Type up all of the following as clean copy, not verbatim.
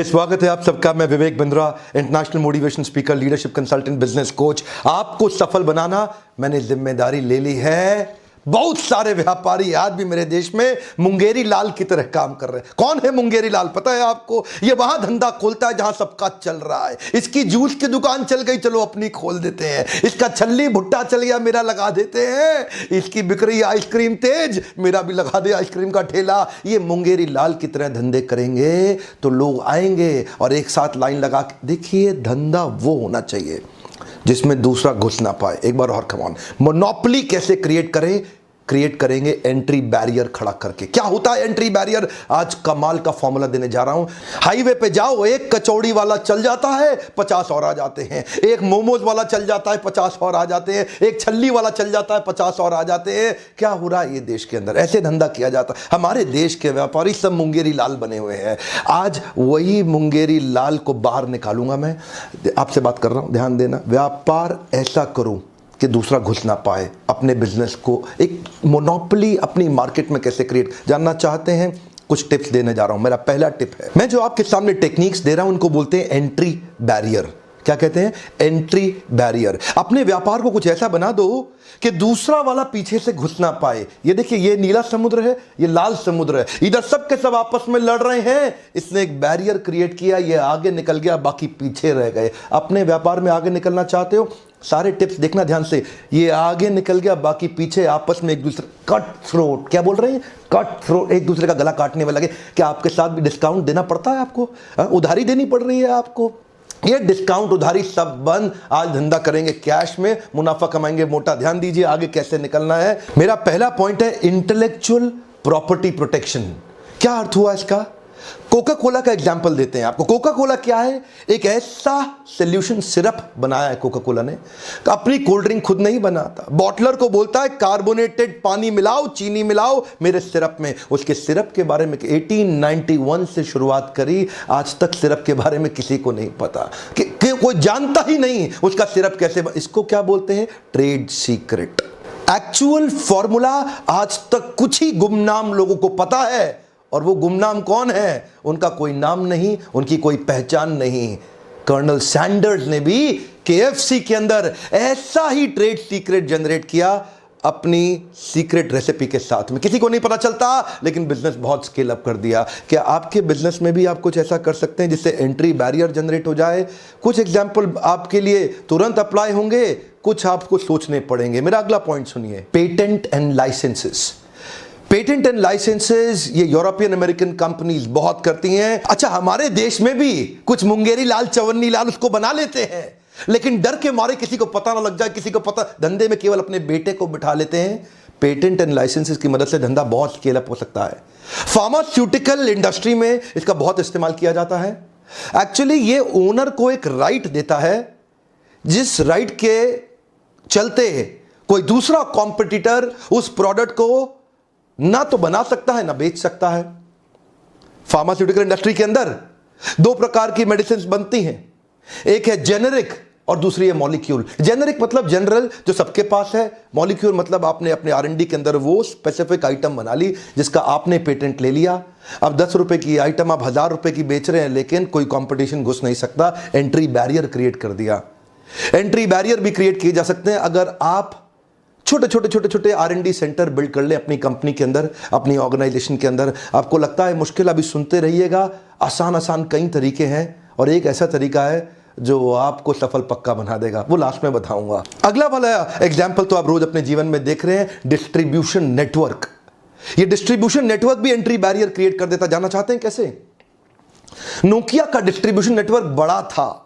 स्वागत है आप सबका। मैं Vivek Bindra, international motivation speaker, leadership consultant, business coach. आपको सफल बनाना मैंने जिम्मेदारी ले ली है। बहुत सारे व्यापारी आज भी मेरे देश में मुंगेरी लाल की तरह काम कर रहे हैं। कौन है मुंगेरी लाल पता है आपको? ये वहां धंधा खोलता है जहां सबका चल रहा है। इसकी जूस की दुकान चल गई, चलो अपनी खोल देते हैं। इसका छल्ली भुट्टा चल गया, मेरा लगा देते हैं। इसकी बिक रही आइसक्रीम तेज, मेरा भी लगा दे आइसक्रीम का ठेला। ये मुंगेरी लाल की तरह धंधे करेंगे तो लोग आएंगे और एक साथ लाइन लगा के। देखिए, धंधा वो होना चाहिए जिसमें दूसरा घुस ना पाए। एक बार और, कम ऑन। मोनोपोली कैसे क्रिएट करें? क्रिएट करेंगे एंट्री बैरियर खड़ा करके। क्या होता है एंट्री बैरियर? आज कमाल का फॉर्मूला देने जा रहा हूं। हाईवे पे जाओ, एक कचौड़ी वाला चल जाता है, 50 और आ जाते हैं। एक मोमोज वाला चल जाता है, 50 और आ जाते हैं। एक छल्ली वाला चल जाता है, 50 और आ जाते हैं। क्या हो रहा है ये देश के अंदर? ऐसे धंधा किया जाता है। हमारे देश के व्यापारी सब मुंगेरी लाल बने हुए हैं। आज वही मुंगेरी लाल को बाहर निकालूंगा। मैं आपसे बात कर रहा हूं, ध्यान देना। व्यापार ऐसा करूं कि दूसरा घुस ना पाए। अपने बिजनेस को एक मोनोपोली अपनी मार्केट में कैसे क्रिएट जानना चाहते हैं? कुछ टिप्स देने जा रहा हूं। मेरा पहला टिप है, मैं जो आपके सामने टेक्निक्स दे रहा हूं उनको बोलते हैं एंट्री बैरियर। क्या कहते हैं? Entry barrier. अपने व्यापार को कुछ ऐसा बना दो कि दूसरा वाला पीछे से घुस ना पाए। ये देखिए, ये नीला समुद्र है, ये लाल समुद्र है। इधर सब के सब आपस में लड़ रहे हैं। इसने एक बैरियर क्रिएट किया, ये आगे निकल गया, बाकी पीछे रह गए। अपने व्यापार में आगे निकलना चाहते हो? सारे टिप्स देखना ध्यान से। ये आगे निकल गया, बाकी पीछे, आपस में एक दूसरे कट थ्रोट। क्या बोल रहे हैं? कट थ्रोट, एक दूसरे का गला काटने में लगे। क्या आपके साथ भी डिस्काउंट देना पड़ता है आपको? उधारी देनी पड़ रही है आपको? ये डिस्काउंट उधारी सब बंद। आज धंधा करेंगे कैश में, मुनाफा कमाएंगे मोटा। ध्यान दीजिए आगे कैसे निकलना है। मेरा पहला पॉइंट है इंटेलेक्चुअल प्रॉपर्टी प्रोटेक्शन। क्या अर्थ हुआ इसका? कोका कोला का एग्जाम्पल देते हैं आपको। कोका कोला क्या है? एक ऐसा सोल्यूशन सिरप बनाया है कोका कोला ने। अपनी कोल्ड ड्रिंक खुद नहीं बनाता, बॉटलर को बोलता है कार्बोनेटेड पानी मिलाओ, चीनी मिलाओ मेरे सिरप में। उसके सिरप के बारे में 1891 से शुरुआत करी, आज तक सिरप के बारे में किसी को नहीं पता कि कोई जानता ही नहीं उसका सिरप कैसे इसको क्या बोलते हैं? Trade secret. एक्चुअल फॉर्मूला आज तक कुछ ही गुमनाम लोगों को पता है। और वो गुमनाम कौन है? उनका कोई नाम नहीं, उनकी कोई पहचान नहीं। कर्नल सैंडर्स ने भी केएफसी के अंदर ऐसा ही ट्रेड सीक्रेट जनरेट किया अपनी सीक्रेट रेसिपी के साथ में। किसी को नहीं पता चलता, लेकिन बिजनेस बहुत स्केल अप कर दिया। क्या आपके बिजनेस में भी आप कुछ ऐसा कर सकते हैं जिससे एंट्री बैरियर जनरेट हो जाए? कुछ एग्जांपल आपके लिए तुरंत अप्लाई होंगे, कुछ आपको सोचने पड़ेंगे। मेरा अगला पॉइंट सुनिए, patent and licences. Patent and licences ये यूरोपियन अमेरिकन कंपनीज बहुत करती हैं। अच्छा, हमारे देश में भी कुछ मुंगेरी लाल, चवन्नी लाल उसको बना लेते हैं, लेकिन डर के मारे किसी को पता ना लग जाए, किसी को पता, धंधे में केवल अपने बेटे को बिठा लेते हैं। पेटेंट एंड लाइसेंसेस की मदद से धंधा बहुत स्केल अप हो सकता है। फार्मास्यूटिकल इंडस्ट्री में इसका बहुत इस्तेमाल किया जाता है। एक्चुअली ये ओनर को एक राइट देता है, जिस राइट के चलते कोई दूसरा कॉम्पिटिटर उस प्रोडक्ट को ना तो बना सकता है ना बेच सकता है। फार्मास्यूटिकल इंडस्ट्री के अंदर दो प्रकार की मेडिसिन बनती हैं। एक है जेनेरिक और दूसरी है मॉलिक्यूल। जेनेरिक मतलब जनरल, जो सबके पास है। मॉलिक्यूल मतलब आपने अपने आर&डी के अंदर वो स्पेसिफिक आइटम बना ली जिसका आपने पेटेंट ले लिया। अब 10 रुपए की आइटम आप 1000 रुपए की बेच रहे हैं, लेकिन कोई कंपटीशन घुस नहीं सकता। एंट्री बैरियर क्रिएट कर दिया। एंट्री बैरियर भी क्रिएट किए जा सकते हैं अगर आप छोटे आर&डी सेंटर बिल्ड कर ले अपनी कंपनी के अंदर, अपनी ऑर्गेनाइजेशन के अंदर। आपको लगता है मुश्किल? अभी सुनते रहिएगा। आसान कई तरीके हैं, और एक ऐसा तरीका है जो आपको सफल पक्का बना देगा, वो लास्ट में बताऊंगा। अगला वाला एग्जाम्पल तो आप रोज अपने जीवन में देख रहे हैं, डिस्ट्रीब्यूशन नेटवर्क। ये डिस्ट्रीब्यूशन नेटवर्क भी एंट्री बैरियर क्रिएट कर देता। जानना चाहते हैं कैसे? नोकिया का डिस्ट्रीब्यूशन नेटवर्क बड़ा था,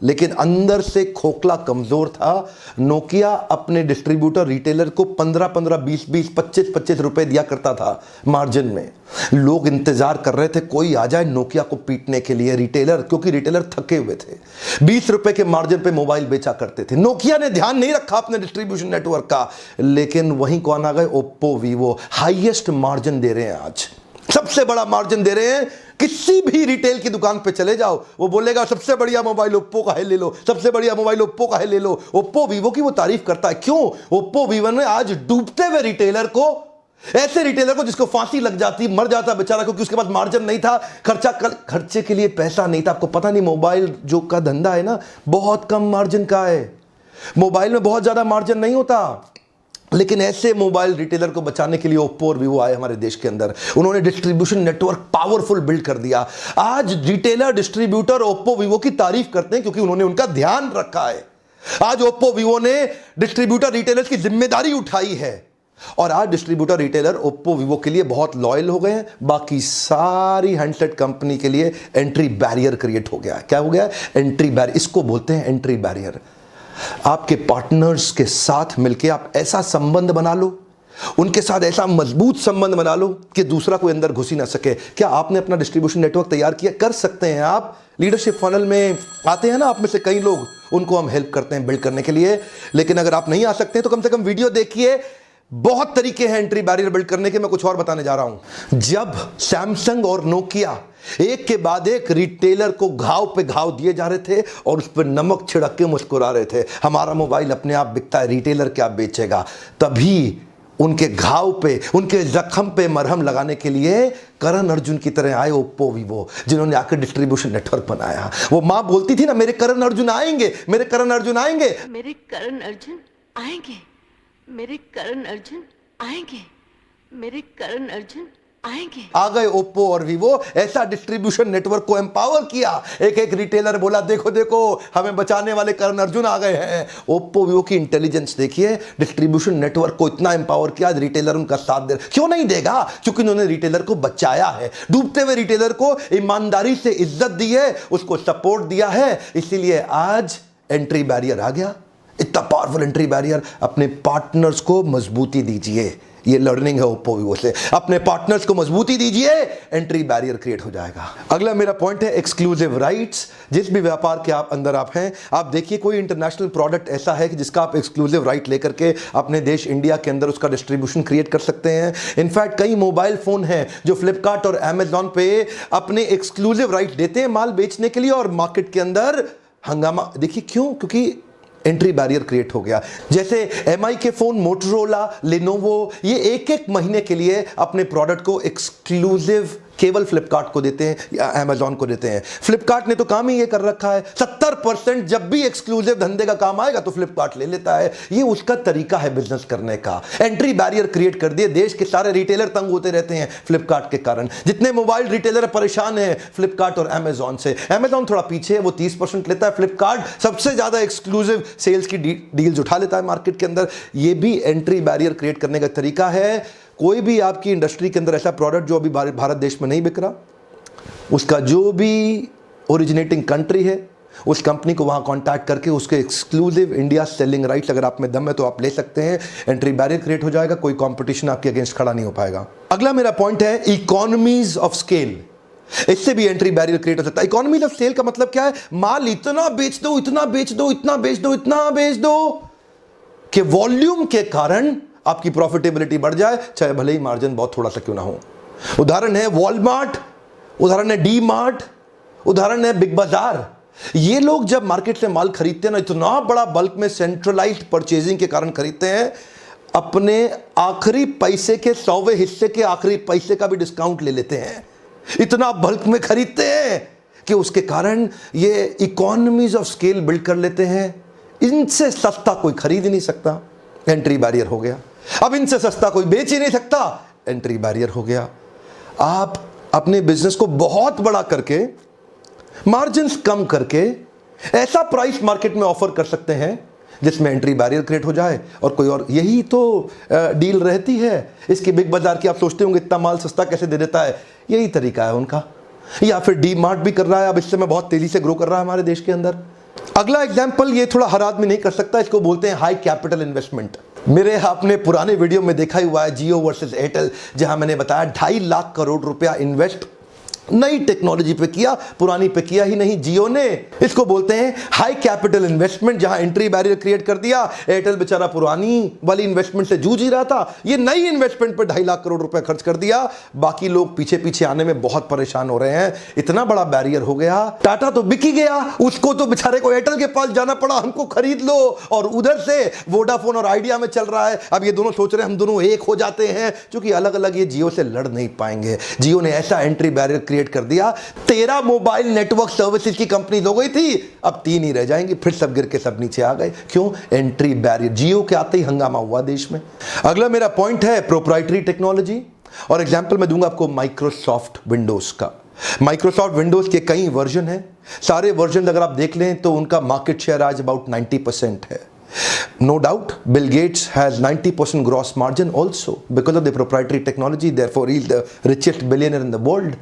लेकिन अंदर से खोखला, कमजोर था। नोकिया अपने डिस्ट्रीब्यूटर रिटेलर को 15-15, 20-20, 25-25 रुपए दिया करता था मार्जिन में। लोग इंतजार कर रहे थे कोई आ जाए नोकिया को पीटने के लिए, रिटेलर, क्योंकि रिटेलर थके हुए थे। 20 रुपए के मार्जिन पे मोबाइल बेचा करते थे। नोकिया ने ध्यान नहीं रखा अपने डिस्ट्रीब्यूशन नेटवर्क का, लेकिन वहीं कौन आ गए? Oppo, Vivo. Highest margin they रहे हैं आज, सबसे बड़ा मार्जिन दे रहे हैं। किसी भी रिटेल की दुकान पे चले जाओ, वो बोलेगा सबसे बढ़िया मोबाइल ओप्पो का है, ले लो। सबसे बढ़िया मोबाइल ओप्पो का है, ले लो। ओप्पो वीवो की वो तारीफ करता है। क्यों? ओप्पो वीवो ने आज डूबते हुए रिटेलर को ऐसे रिटेलर को जिसको फांसी लग जाती, मर जाता बेचारा, क्योंकि उसके पास मार्जिन नहीं था, खर्चे के लिए पैसा नहीं था। आपको पता नहीं मोबाइल जो का धंधा है ना, बहुत कम मार्जिन का है। मोबाइल में बहुत ज्यादा मार्जिन नहीं होता, लेकिन ऐसे मोबाइल रिटेलर को बचाने के लिए ओप्पो और वीवो आए हमारे देश के अंदर। उन्होंने डिस्ट्रीब्यूशन नेटवर्क पावरफुल बिल्ड कर दिया। आज रिटेलर डिस्ट्रीब्यूटर ओप्पो वीवो की तारीफ करते हैं क्योंकि उन्होंने उनका ध्यान रखा है। आज ओप्पो वीवो ने डिस्ट्रीब्यूटर रिटेलर्स की जिम्मेदारी उठाई है और आज डिस्ट्रीब्यूटर रिटेलर ओप्पो वीवो के लिए बहुत लॉयल हो गए हैं। बाकी सारी हैंडसेट कंपनी के लिए एंट्री बैरियर क्रिएट हो गया है। क्या हो गया है? Entry barrier. इसको बोलते हैं एंट्री बैरियर। आपके पार्टनर्स के साथ मिलकर आप ऐसा संबंध बना लो, उनके साथ ऐसा मजबूत संबंध बना लो कि दूसरा कोई अंदर घुस ही ना सके। क्या आपने अपना डिस्ट्रीब्यूशन नेटवर्क तैयार किया? कर सकते हैं आप। लीडरशिप फनल में आते हैं ना आप में से कई लोग, उनको हम हेल्प करते हैं बिल्ड करने के लिए। लेकिन अगर आप नहीं आ सकते तो कम से कम वीडियो देखिए। बहुत तरीके हैं एंट्री बैरियर बिल्ड करने के। मैं कुछ और बताने जा रहा हूं। जब सैमसंग और नोकिया एक के बाद एक रिटेलर को घाव पे घाव दिए जा रहे थे और उस पर नमक छिड़क के मुस्कुरा रहे थे, हमारा मोबाइल अपने आप बिकता है, रिटेलर क्या बेचेगा, तभी उनके घाव पे, उनके जख्म पे मरहम लगाने के लिए करण अर्जुन की तरह आए ओप्पो वीवो, जिन्होंने आकर डिस्ट्रीब्यूशन नेटवर्क बनाया। वो मां बोलती थी ना, मेरे करण अर्जुन आएंगे, मेरे करण अर्जुन आएंगे, मेरे करण अर्जुन आएंगे, मेरे करण अर्जुन आएंगे, मेरे करण अर्जुन आएंगे। आ गए ओप्पो और वीवो, ऐसा डिस्ट्रीब्यूशन नेटवर्क को एम्पावर किया। एक एक रिटेलर बोला देखो देखो हमें बचाने वाले करण अर्जुन आ गए हैं। ओप्पो वीवो की इंटेलिजेंस देखिए, डिस्ट्रीब्यूशन नेटवर्क को इतना एम्पावर किया, रिटेलर उनका साथ दे। क्यों नहीं देगा? क्योंकि उन्होंने रिटेलर को बचाया है। डूबते हुए रिटेलर को ईमानदारी से इज्जत दी है, उसको सपोर्ट दिया है, इसीलिए आज एंट्री बैरियर आ गया। इतना पावरफुल एंट्री बैरियर। अपने पार्टनर्स को मजबूती दीजिए, ये लर्निंग है ओप्पो वीवो से। अपने पार्टनर्स को मजबूती दीजिए, एंट्री बैरियर क्रिएट हो जाएगा। अगला मेरा पॉइंट है एक्सक्लूसिव राइट्स। जिस भी व्यापार के आप अंदर आप हैं, आप देखिए कोई इंटरनेशनल प्रोडक्ट ऐसा है कि जिसका आप एक्सक्लूसिव राइट लेकर के अपने देश इंडिया के अंदर उसका डिस्ट्रीब्यूशन क्रिएट कर सकते हैं। इनफैक्ट कई मोबाइल फोन हैं जो फ्लिपकार्ट और अमेजॉन पे अपने एक्सक्लूसिव राइट देते हैं माल बेचने के लिए, और मार्केट के अंदर हंगामा। देखिए क्यों? क्योंकि एंट्री बैरियर क्रिएट हो गया। जैसे एमआई के फोन, मोटोरोला, लेनोवो, ये एक एक महीने के लिए अपने प्रोडक्ट को एक्सक्लूसिव केवल फ्लिपकार्ट को देते हैं या अमेजॉन को देते हैं। फ्लिपकार्ट ने तो काम ही ये कर रखा है, 70% जब भी एक्सक्लूसिव धंधे का काम आएगा तो फ्लिपकार्ट ले लेता है। ये उसका तरीका है बिजनेस करने का। एंट्री बैरियर क्रिएट कर दिए। देश के सारे रिटेलर तंग होते रहते हैं फ्लिपकार्ट के कारण। जितने मोबाइल रिटेलर परेशान हैं फ्लिपकार्ट और अमेजॉन से। अमेजॉन थोड़ा पीछे है, वो 30% लेता है। फ्लिपकार्ट सबसे ज्यादा एक्सक्लूसिव सेल्स की डील्स उठा लेता है मार्केट के अंदर। ये भी एंट्री बैरियर क्रिएट करने का तरीका है। कोई भी आपकी इंडस्ट्री के अंदर ऐसा प्रोडक्ट जो अभी भारत देश में नहीं बिक रहा, उसका जो भी ओरिजिनेटिंग कंट्री है उस कंपनी को वहां कांटेक्ट करके उसके एक्सक्लूसिव इंडिया सेलिंग राइट्स, अगर आप में दम है तो आप ले सकते हैं। एंट्री बैरियर क्रिएट हो जाएगा, कोई कंपटीशन आपके अगेंस्ट खड़ा नहीं हो पाएगा। अगला मेरा पॉइंट है इकोनॉमीज ऑफ स्केल। इससे भी एंट्री बैरियर क्रिएट हो सकता है। इकोनॉमीज ऑफ स्केल का मतलब क्या है? माल इतना बेच दो, इतना बेच दो, इतना बेच दो, इतना बेच दो कि वॉल्यूम के कारण आपकी प्रॉफिटेबिलिटी बढ़ जाए, चाहे भले ही मार्जिन बहुत थोड़ा सा क्यों ना हो। उदाहरण है वॉलमार्ट, उदाहरण है डी मार्ट, उदाहरण है बिग बाजार। ये लोग जब मार्केट से माल खरीदते हैं ना, इतना बड़ा बल्क में सेंट्रलाइज्ड परचेजिंग के कारण खरीदते हैं, अपने आखिरी पैसे के 100वें हिस्से के आखिरी पैसे का भी डिस्काउंट ले लेते हैं। इतना बल्क में खरीदते हैं कि उसके कारण ये इकोनॉमीज ऑफ स्केल बिल्ड कर लेते हैं। इनसे सस्ता कोई खरीद ही नहीं सकता, एंट्री बैरियर हो गया। अब इनसे सस्ता कोई बेच ही नहीं सकता, एंट्री बैरियर हो गया। आप अपने बिजनेस को बहुत बड़ा करके, मार्जिन्स कम करके, ऐसा प्राइस मार्केट में ऑफर कर सकते हैं जिसमें एंट्री बैरियर क्रिएट हो जाए और कोई और। यही तो डील रहती है इसकी बिग बाजार की। आप सोचते होंगे इतना माल सस्ता कैसे दे देता है, यही तरीका है उनका। या फिर डी मार्ट भी कर रहा है, अब इससे में बहुत तेजी से ग्रो कर रहा है हमारे देश के अंदर। अगला एग्जाम्पल, ये थोड़ा हर आदमी नहीं कर सकता, इसको बोलते हैं हाई कैपिटल इन्वेस्टमेंट। मेरे आपने पुराने वीडियो में देखा ही हुआ है जियो वर्सेस एयरटेल, जहां मैंने बताया 2.5 लाख करोड़ रुपया इन्वेस्ट नई टेक्नोलॉजी पे किया, पुरानी पे किया ही नहीं जियो ने। इसको बोलते हैं हाई कैपिटल इन्वेस्टमेंट, जहां एंट्री बैरियर क्रिएट कर दिया। एयरटेल बेचारा पुरानी वाली इन्वेस्टमेंट से जूझ ही रहा था, ये नई इन्वेस्टमेंट पे 2.5 लाख करोड़ रुपए खर्च कर दिया। बाकी लोग पीछे पीछे आने में बहुत परेशान हो रहे हैं, इतना बड़ा बैरियर हो गया। टाटा तो बिक ही गया, उसको तो बेचारे को एयरटेल के पास जाना पड़ा, हमको खरीद लो। और उधर से वोडाफोन और आइडिया में चल रहा है। अब ये दोनों सोच रहे हैं हम दोनों एक हो जाते हैं, क्योंकि अलग अलग ये जियो से लड़ नहीं पाएंगे। जियो ने ऐसा एंट्री बैरियर क्रिएट कर दिया, 13 मोबाइल नेटवर्क सर्विसेज की कंपनी हो गई थी, अब 3 ही रह जाएंगी। फिर सब गिर के सब नीचे आ गए। क्यों? Entry barrier. जियो के आते ही हंगामा हुआ देश में। अगला मेरा पॉइंट है प्रोप्राइटरी टेक्नोलॉजी, और एग्जांपल मैं दूंगा आपको माइक्रोसॉफ्ट विंडोज का। माइक्रोसॉफ्ट विंडोज के कई वर्जन हैं, सारे वर्जन अगर आप देख लें तो उनका मार्केट शेयर आज अबाउट 90% है। No doubt, Bill Gates has 90% gross margin also because of the proprietary technology. Therefore, he is the richest billionaire in the world.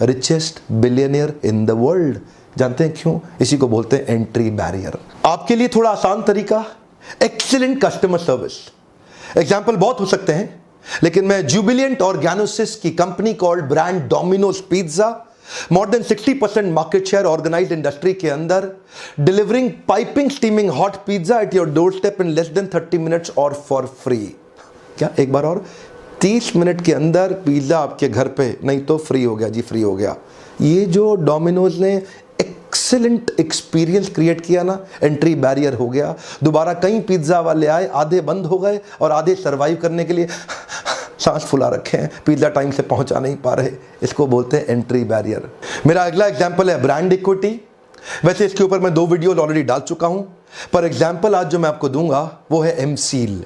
Richest billionaire in the world. जानते हैं क्यों? इसी को बोलते हैं एंट्री बैरियर। आपके लिए थोड़ा आसान तरीका, एक्सीलेंट कस्टमर सर्विस। एग्जाम्पल बहुत हो सकते हैं, लेकिन मैं जुबिलियंट ऑर्गेनोसिस की company called brand Domino's pizza, more than 60% market share organised industry के अंदर, delivering piping steaming hot pizza at your doorstep in less than 30 minutes और फॉर फ्री। क्या एक बार और? 30 मिनट के अंदर पिज्जा आपके घर पे, नहीं तो फ्री हो गया जी, फ्री हो गया। ये जो डोमिनोज ने एक्सीलेंट एक्सपीरियंस क्रिएट किया ना, एंट्री बैरियर हो गया। दोबारा कई पिज्जा वाले आए, आधे बंद हो गए और आधे सर्वाइव करने के लिए सांस फुला रखे हैं, पिज्जा टाइम से पहुंचा नहीं पा रहे। इसको बोलते हैं एंट्री बैरियर। मेरा अगला एग्जांपल है ब्रांड इक्विटी। वैसे इसके ऊपर मैं 2 वीडियो ऑलरेडी डाल चुका हूं, पर एग्जांपल आज जो मैं आपको दूंगा वो है एमसील।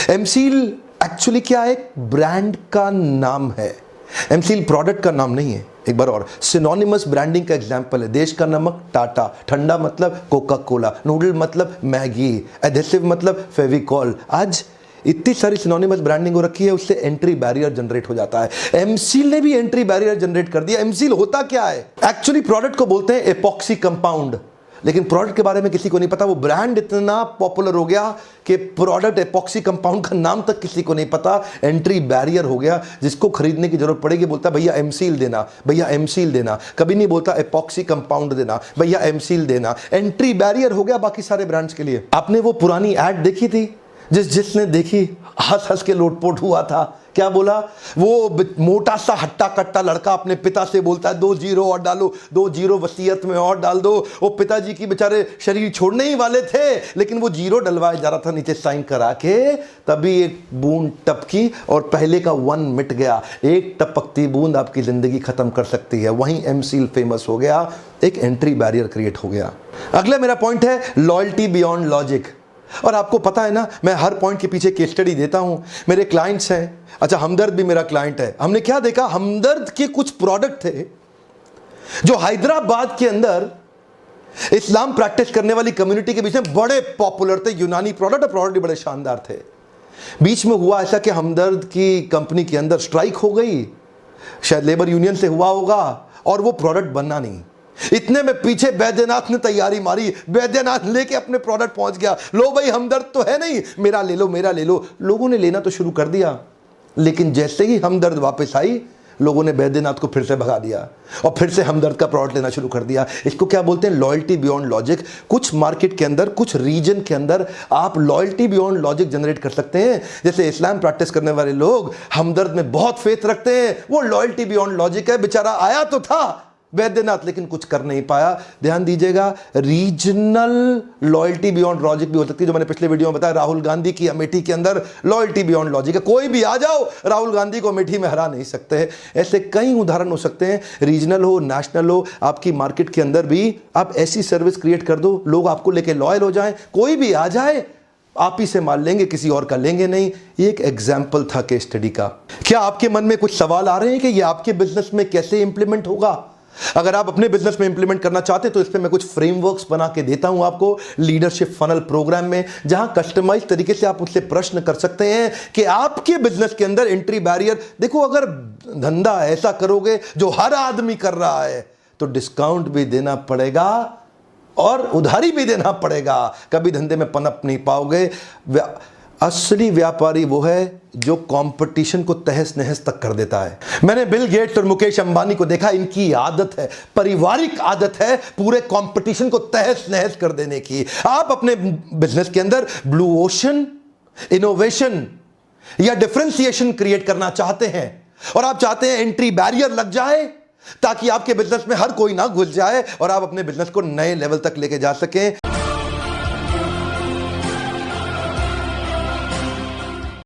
एमसील एक्चुअली क्या है? एक ब्रांड का नाम है। एमसील प्रोडक्ट का नाम नहीं है। एक बार और, सिनोनिमस ब्रांडिंग का एग्जांपल है। देश का नमक टाटा, ठंडा मतलब कोका कोला, नूडल मतलब मैगी, एडहेसिव मतलब फेविकॉल। आज इतनी सारी सिनोनिमस ब्रांडिंग हो रखी है, उससे एंट्री बैरियर जनरेट हो जाता है। एमसील ने भी एंट्री बैरियर जनरेट कर दिया। एमसील होता क्या है? एक्चुअली प्रोडक्ट को बोलते हैं एपॉक्सी कंपाउंड, लेकिन प्रोडक्ट के बारे में किसी को नहीं पता। वो ब्रांड इतना पॉपुलर हो गया कि प्रोडक्ट एपॉक्सी कंपाउंड का नाम तक किसी को नहीं पता। एंट्री बैरियर हो गया। जिसको खरीदने की जरूरत पड़ेगी बोलता भैया एमसील देना, भैया एमसील देना। कभी नहीं बोलता एपॉक्सी कंपाउंड देना, भैया एमसील देना। एंट्री बैरियर हो गया बाकी सारे ब्रांड्स के लिए। आपने वो पुरानी एड देखी थी? जिसने देखी हंस हंस के लोटपोट हुआ था। क्या बोला? वो मोटा सा हट्टा कट्टा लड़का अपने पिता से बोलता है 2 जीरो और डालो, 2 जीरो वसीयत में और डाल दो। वो पिताजी की बेचारे शरीर छोड़ने ही वाले थे, लेकिन वो जीरो डलवाया जा रहा था नीचे साइन करा के, तभी एक बूंद टपकी और पहले का 1 मिट गया। एक टपकती बूंद आपकी जिंदगी खत्म कर सकती है। वहीं एमसील फेमस हो गया, एक एंट्री बैरियर क्रिएट हो गया। अगला मेरा पॉइंट है लॉयल्टी बियॉन्ड लॉजिक। और आपको पता है ना, मैं हर पॉइंट के पीछे केस स्टडी देता हूं। मेरे क्लाइंट्स हैं, अच्छा हमदर्द भी मेरा क्लाइंट है। हमने क्या देखा, हमदर्द के कुछ प्रोडक्ट थे जो हैदराबाद के अंदर इस्लाम प्रैक्टिस करने वाली कम्युनिटी के बीच में बड़े पॉपुलर थे। यूनानी प्रोडक्ट, प्रोडक्ट भी बड़े शानदार थे। बीच में हुआ ऐसा कि हमदर्द की कंपनी के अंदर स्ट्राइक हो गई, शायद लेबर यूनियन से हुआ होगा, और वो प्रोडक्ट बनना नहीं। इतने में पीछे बैद्यनाथ ने तैयारी मारी, बैद्यनाथ लेके अपने प्रोडक्ट पहुंच गया। लो भाई हमदर्द तो है नहीं, मेरा ले लो, मेरा ले लो। लोगों ने लेना तो शुरू कर दिया, लेकिन जैसे ही हमदर्द वापस आई, लोगों ने बैद्यनाथ को फिर से भगा दिया और फिर से हमदर्द का प्रोडक्ट लेना शुरू कर दिया। इसको क्या बोलते हैं? Loyalty beyond logic. कुछ मार्केट के अंदर, कुछ रीजन के अंदर आप लॉयल्टी बियॉन्ड लॉजिक जनरेट कर सकते हैं। जैसे इस्लाम प्रैक्टिस करने वाले लोग हमदर्द में बहुत फेथ रखते हैं, वो लॉयल्टी बियॉन्ड लॉजिक है। बेचारा आया तो था वैद्यनाथ, लेकिन कुछ कर नहीं पाया। ध्यान दीजिएगा, रीजनल लॉयल्टी बियॉन्ड लॉजिक भी हो सकती है, जो मैंने पिछले वीडियो में बताया। राहुल गांधी की अमेठी के अंदर लॉयल्टी बियॉन्ड लॉजिक है। कोई भी आ जाओ, राहुल गांधी को अमेठी में हरा नहीं सकते। ऐसे कई उदाहरण हो सकते हैं, रीजनल हो, नेशनल हो। आपकी मार्केट के अंदर भी आप ऐसी सर्विस क्रिएट कर दो, लोग आपको लेके लॉयल हो जाएं। कोई भी आ जाए, आप ही से माल लेंगे, किसी और का लेंगे नहीं। ये एक एग्जाम्पल था केस स्टडी का। क्या आपके मन में कुछ सवाल आ रहे हैं कि ये आपके बिजनेस में कैसे इंप्लीमेंट होगा? अगर आप अपने बिजनेस में इंप्लीमेंट करना चाहते हैं तो इस पे मैं कुछ फ्रेमवर्क्स बना के देता हूं आपको लीडरशिप फनल प्रोग्राम में, जहां कस्टमाइज तरीके से आप मुझसे प्रश्न कर सकते हैं कि आपके बिजनेस के अंदर एंट्री बैरियर। देखो, अगर धंधा ऐसा करोगे जो हर आदमी कर रहा है तो डिस्काउंट भी देना पड़ेगा और उधारी भी देना पड़ेगा। कभी धंधे में पनप नहीं पाओगे। असली व्यापारी वो है जो कंपटीशन को तहस नहस तक कर देता है। मैंने बिल गेट्स और मुकेश अंबानी को देखा, इनकी आदत है, पारिवारिक आदत है, पूरे कंपटीशन को तहस नहस कर देने की। आप अपने बिजनेस के अंदर ब्लू ओशन, इनोवेशन या डिफरेंशिएशन क्रिएट करना चाहते हैं और आप चाहते हैं एंट्री बैरियर लग जाए ताकि आपके बिजनेस में हर कोई ना घुस जाए और आप अपने बिजनेस को नए लेवल तक लेके जा सकें।